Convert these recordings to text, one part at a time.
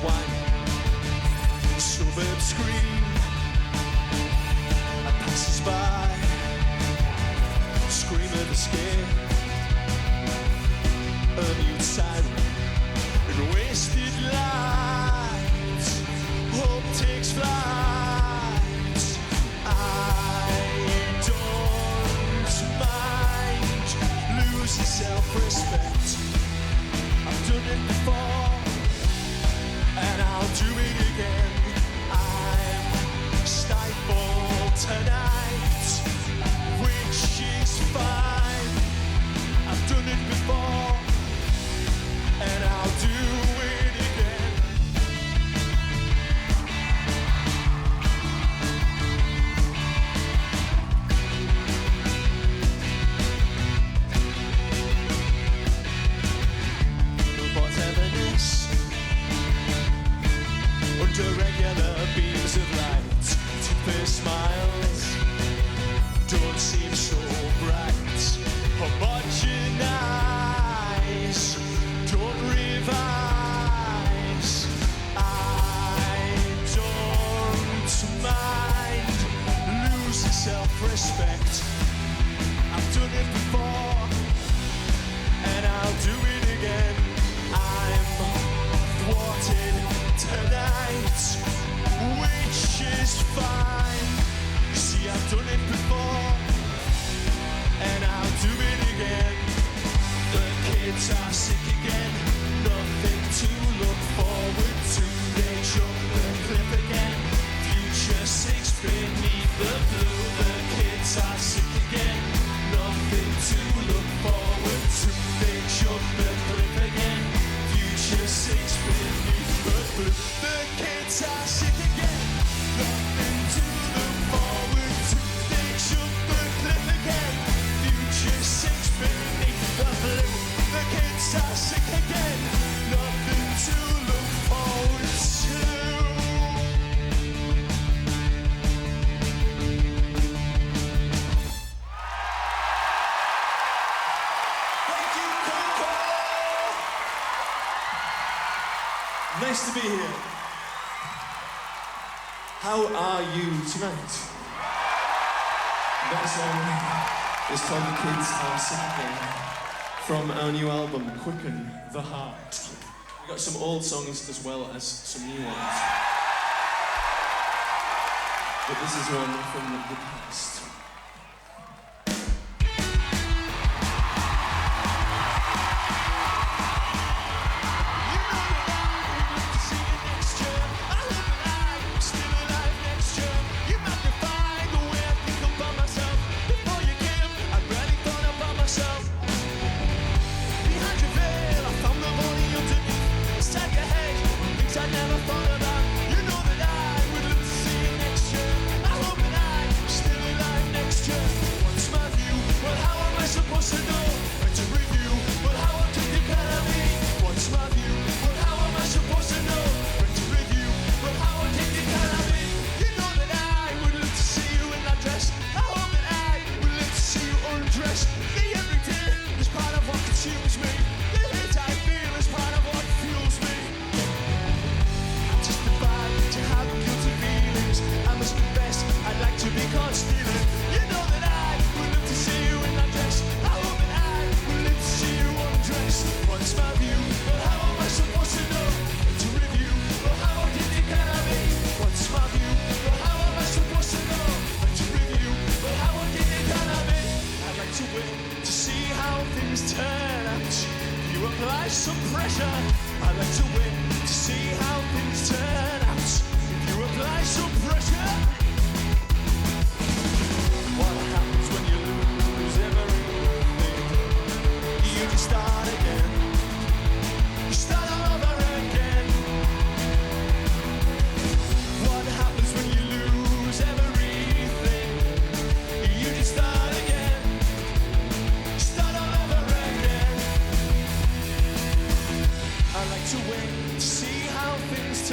wine. Suburbs scream and passes by, scream of escape, a mute siren and wasted light. Hope takes flight. I don't mind losing self-respect. I've done it before and I'll do it again. I'm stifled tonight, which is fine. I've done it before and I'll do it again. Whatever-ness under regular beams of light, their smiles don't seem so bright. Homogenize, don't revise. I don't mind losing self-respect. I've done it before and I'll do it again. I'm thwarted tonight, which is fine. See, I've done it before and I'll do it again. The kids are sick again, nothing to look forward to. They jump the cliff again, future six beneath the blue. The kids are sick again, nothing to look forward to. They jump the cliff again, future six beneath the blue. The kids are sick again, nothing to look forward to. They jump the cliff again, future six beneath the blue. The kids are sick again, nothing to look forward to. Thank you, Koko! Nice to be here. How are you tonight? That song is called The Kids Are Sick Again, from our new album, Quicken the Heart. We got some old songs as well as some new ones. But this is one from the past. Some pressure. I like to win to see how things turn out. If you apply some pressure, what happens when you lose everything? You can start again. You start all over again. What happens when you lose everything? You can start again. Start all over again. I like to win to see how things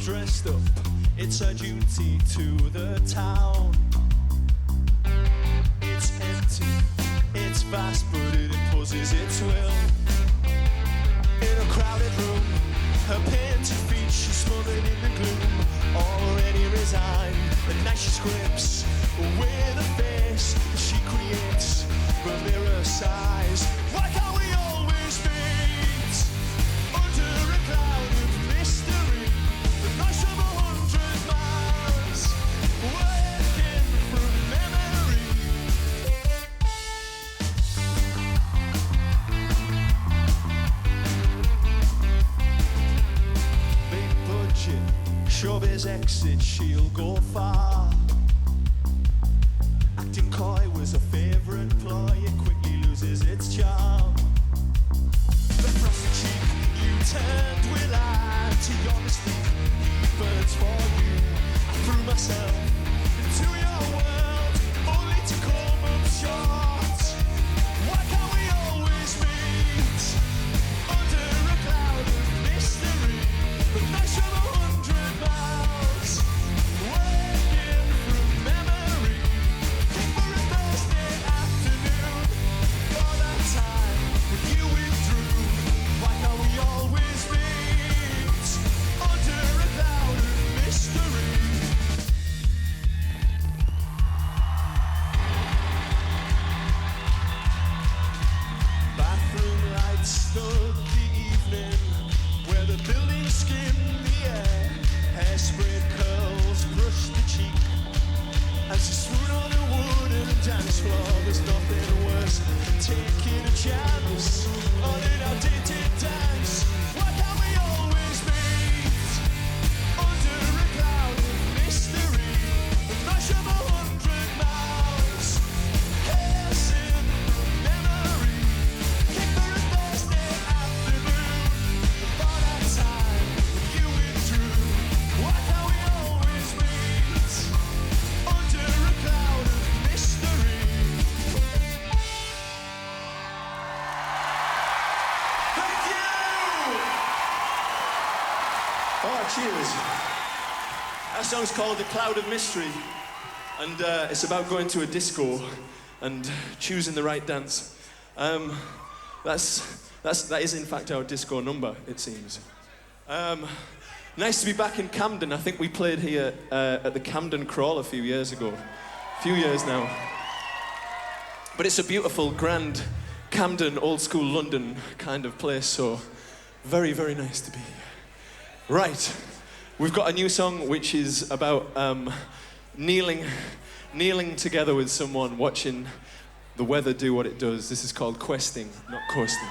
dressed up, it's her duty to the town. It's empty, it's vast, but it imposes its will. In a crowded room, her painted features smothered in the gloom, already resigned. And now she scripts with a face that she creates from mirror size. Why can't we always meet under a cloud of mystery? The noise of 100 miles waking from memory. Big budget, showbiz exit, she'll go far. Acting coy was her favourite ploy, it quickly loses its charm. The frosted cheek you turned will add to your mystique. He burns for you. I threw myself into your world, only to come up short. Why can't we always meet under a cloud of mystery? The night of 100 miles, waking from memory. Think for a Thursday afternoon, for that time when you withdrew. Why can't we always meet under a cloud of mystery? Bathroom lights stood the evening, where the buildings skimmed the air. Hairspray curls brushed the cheek as you swoon on a wooden dance floor. There's nothing worse than taking a chance on an outdated dance. Why can't we always meet under a cloud of mystery? The noise of 100 miles, hasten from memory. Kick for a Thursday afternoon, for that time when you withdrew. Why can't we always meet under a cloud of mystery? Thank you! Oh, cheers. That song's called The Cloud of Mystery, and it's about going to a disco and choosing the right dance. That is in fact our disco number, it seems. Nice to be back in Camden. I think we played here at the Camden Crawl a few years ago. A few years now. But it's a beautiful, grand Camden, old school London kind of place, so very, very nice to be here. Right, we've got a new song which is about kneeling together with someone, watching the weather do what it does. This is called Questing, not Coasting.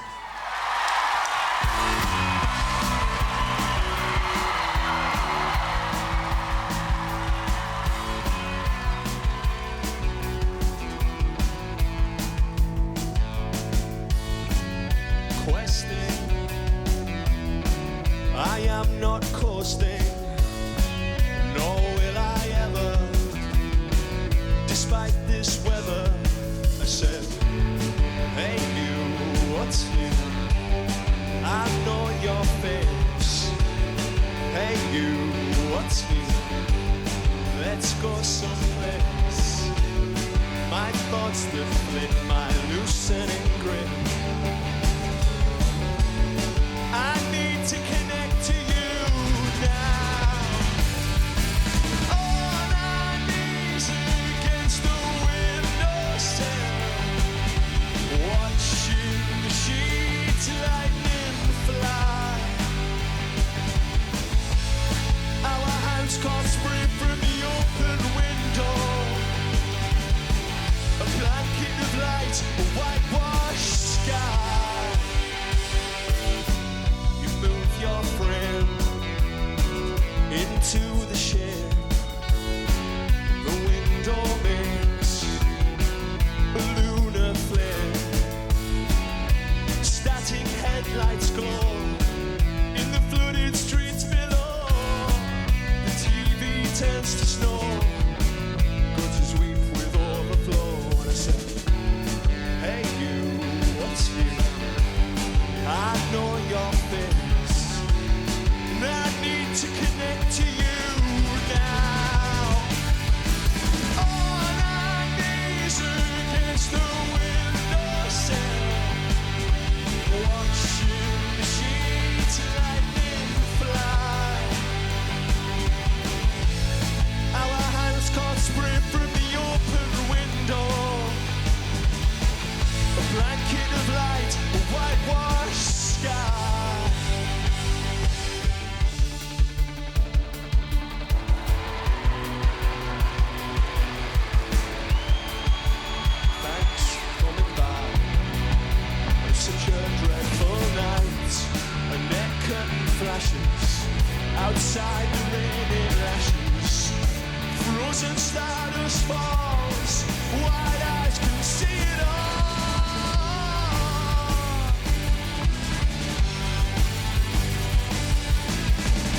Questing, I am not coasting, nor will I ever. Despite this weather, I said, hey you, what's new? I know your face. Hey you, what's new? Let's go someplace. My thoughts that flit, my loosening grip. I need to connect to you now. On our knees against the windowsill, watching the sheets lightning fly. Our hands caught spray from the open window. A blanket of light, a whitewashed sky. Your friend into the shed. The window makes a lunar flare. Static headlights glow in the flooded streets below. The TV turns to snow. Gutters weep with overflow. And I said, hey you, what's new? I know your face. I need to connect to you. ashes. Outside the raining lashes. Frozen stardust falls. Wide eyes can see it all.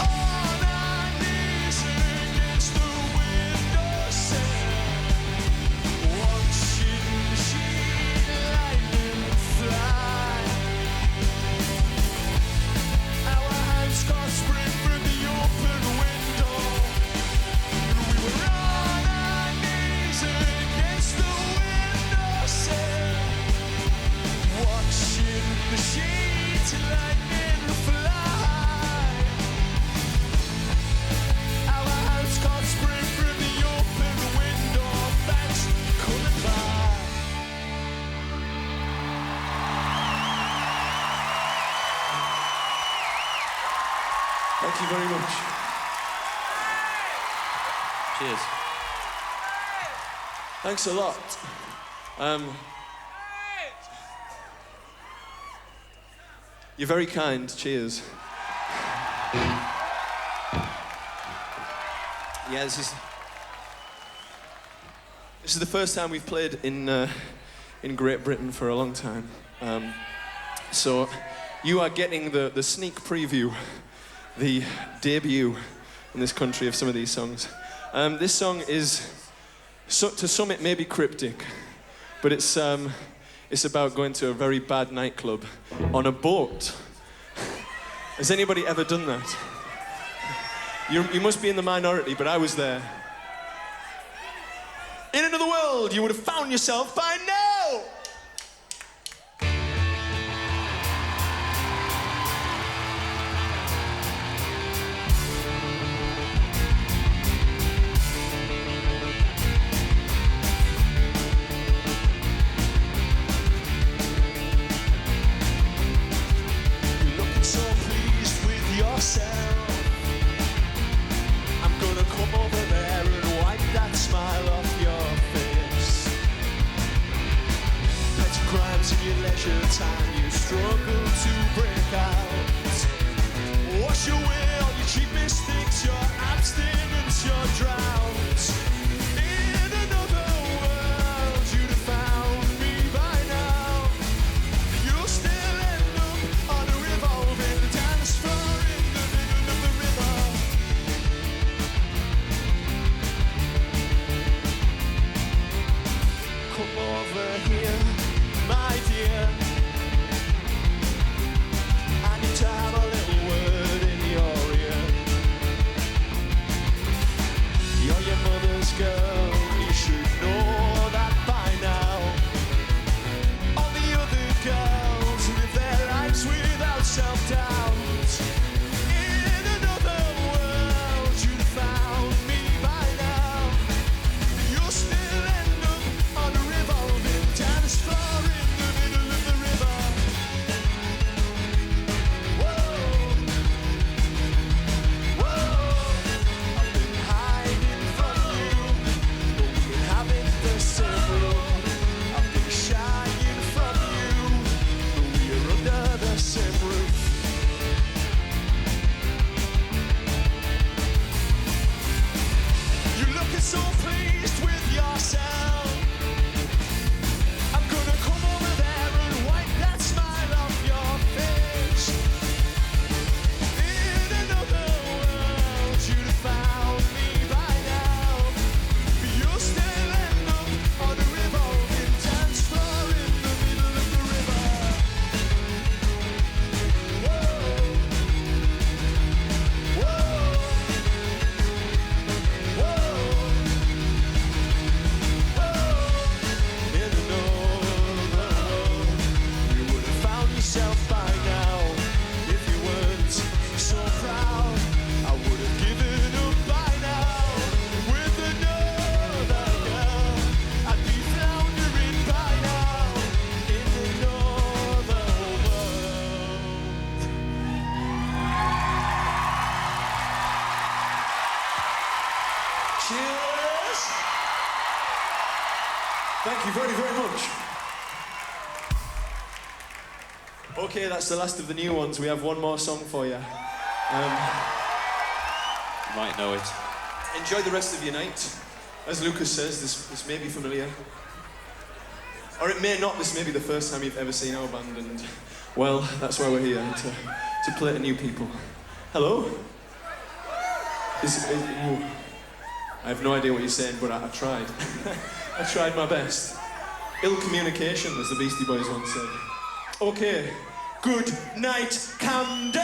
On our knees against the windowsill, watching the sheet lightning fly. Our hands caught spring from the open window. We were on our knees against the windowsill, watching the sheet lightning fly. Our hands caught spring from the open window. Thanks, coming by. Thank you very much. Cheers. Thanks a lot. You're very kind. Cheers. Yeah, this is the first time we've played in Great Britain for a long time. So you are getting the sneak preview, the debut in this country of some of these songs. This song is, to some it may be cryptic, but it's about going to a very bad nightclub on a boat. Has anybody ever done that? You must be in the minority, but I was there. In another world, you would have found yourself by now. You're looking so pleased with yourself. I'm gonna come over there and wipe that smile off your face. Petty crimes in your leisure time, you struggle to break out. Wash away all your cheap mistakes, your abstinence, your drowns. In another world, you'd have found me by now. You'll still end up on a revolving dance floor in the middle of the river. Come over here, my dear. I need to have a little word in your ear. You're your mother's girl, you should know that by now. All the other girls live their lives without self-doubt. In another world, you'd have found me by now. You'll still end up on a revolving dance floor in the middle of the river. Whoa, whoa. I've been hiding from you, but we haven't the same room. I've been shying from you, but we're under the same roof. You're looking so pleased with yourself. I'm gonna come over there and wipe that smile off your face. In another world, you'd have found me by now. But you'll still end up on a revolving dance floor in the middle of the river. Whoa, whoa, whoa. In another world, you would have found yourself by now. If you weren't so proud, I would have given up by now. With another girl, I'd be floundering by now. In another world. Cheers! Thank you very, very much. Okay, that's the last of the new ones. We have one more song for you. You might know it. Enjoy the rest of your night. As Lucas says, this may be familiar. Or it may not. This may be the first time you've ever seen our band, and, well, that's why we're here, to play to new people. Hello? Ooh. I have no idea what you're saying, but I tried. I tried my best. Ill communication, as the Beastie Boys once said. Okay, good night, Camden!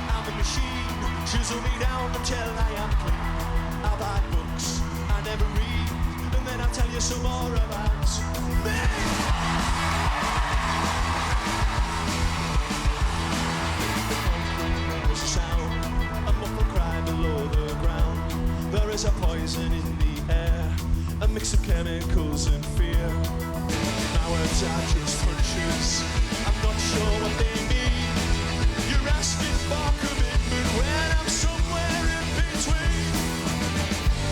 I'm a machine, chisel me down until I am clean. I buy books I never read, and then I'll tell you some more about me. There is a sound, a muffled cry below the ground. There is a poison in the air, a mix of chemicals and fear. My words are just hunches, I'm not sure what they mean. You're asking for commitment when I'm somewhere in between.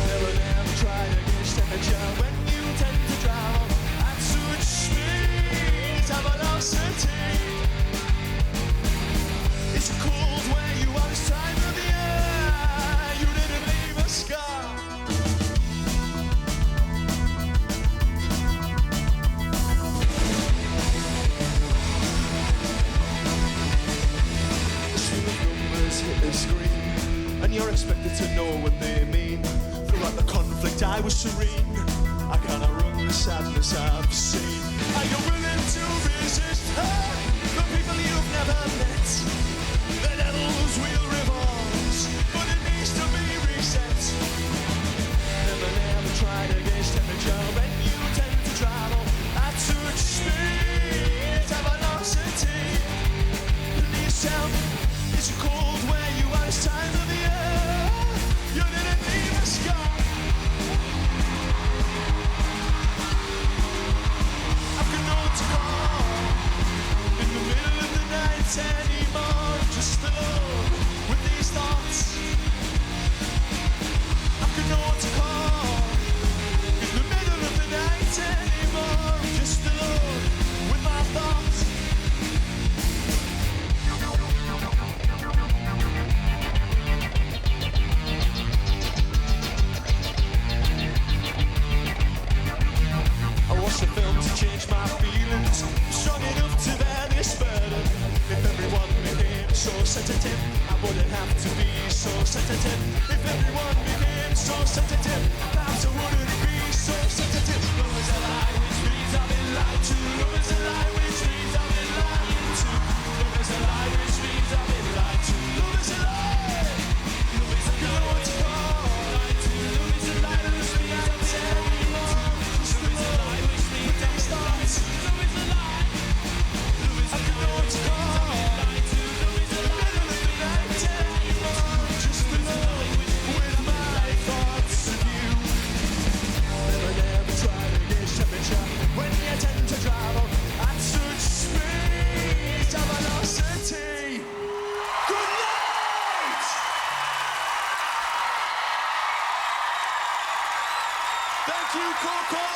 Never tried against temperature when you tend to drown at such speed of velocity. It's cold where you are this time of year. You didn't leave a scar. Hit the screen, and you're expected to know what they mean. Throughout the conflict I was serene. I cannot run the sadness I've seen. Are you willing to resist her? The people you've never met. The devil's wheel revolves, but it needs to be reset. Never tried against temperature when you tend to travel at such speed of velocity. Please tell me, it's cold where you are this time of the year. You didn't leave a scar. I've got no to call in the middle of the night anymore. Just alone with these thoughts. I've got no to call in the middle of the night anymore. Just alone with my thoughts. I watched the film to change my feelings. I'm strong enough to bear this burden. If everyone became so sensitive, I wouldn't have to be so sensitive. If everyone became so sensitive, perhaps I wouldn't be so sensitive. Love is a lie, which means I've been lied to. Love is a lie, which means I've been lying to. Love is a lie, which means I've been lied to. Love is a lie. Love is a lie, which means lied to. Love is a lie, which means I'm telling you. Love is a lie, which means I'm starting. Love is a lie. Love is a lie, which means I've been lied to. Love is a lie, which means I'm telling you. Just alone with my thoughts of you. Never tried against temperature when you tend to travel at such speed of velocity. Good night! Thank you, Koko!